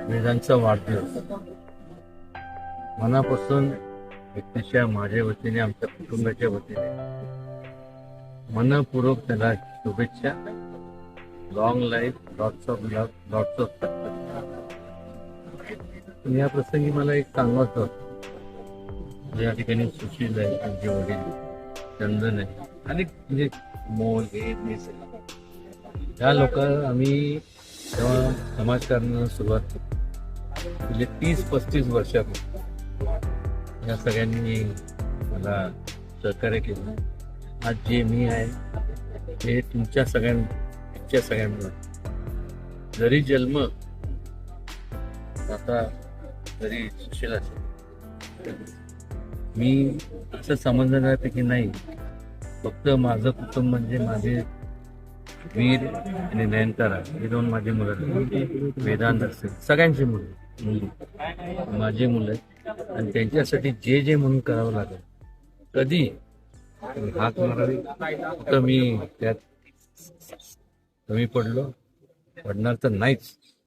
वेदांचा वाढदिवस मनापासून व्यक्तीच्या माझ्या वतीने आमच्या कुटुंबाच्या वतीने मनपूर्वक त्याला शुभेच्छा. Long life, lots of love, lots of success. या प्रसंगी मला एक सांगायचं होतं. या ठिकाणी सुशील आहे, त्यांचे वडील चंदन आहे, अनेक म्हणजे मोल हे ह्या लोक आम्ही जेव्हा समाजकारणाला सुरुवात केली म्हणजे 30-35 वर्षापूर्वी या सगळ्यांनी मला सहकार्य केलं. आज जे मी आहे ते तुमच्या सगळ्यांमुळे. जरी जन्म आता जरी सुशील असेल, मी असं समजणार आहे की नाही, फक्त माझं कुटुंब म्हणजे माझे वीर आणि नयनतारा हे दोन माझी मुलं, वेदांत असेल सगळ्यांची मुली माझी मुलं आहेत आणि त्यांच्यासाठी जे जे म्हणून करावं लागेल कधी हात मारावी. तर मी त्यात कमी पडणार तर नाहीच.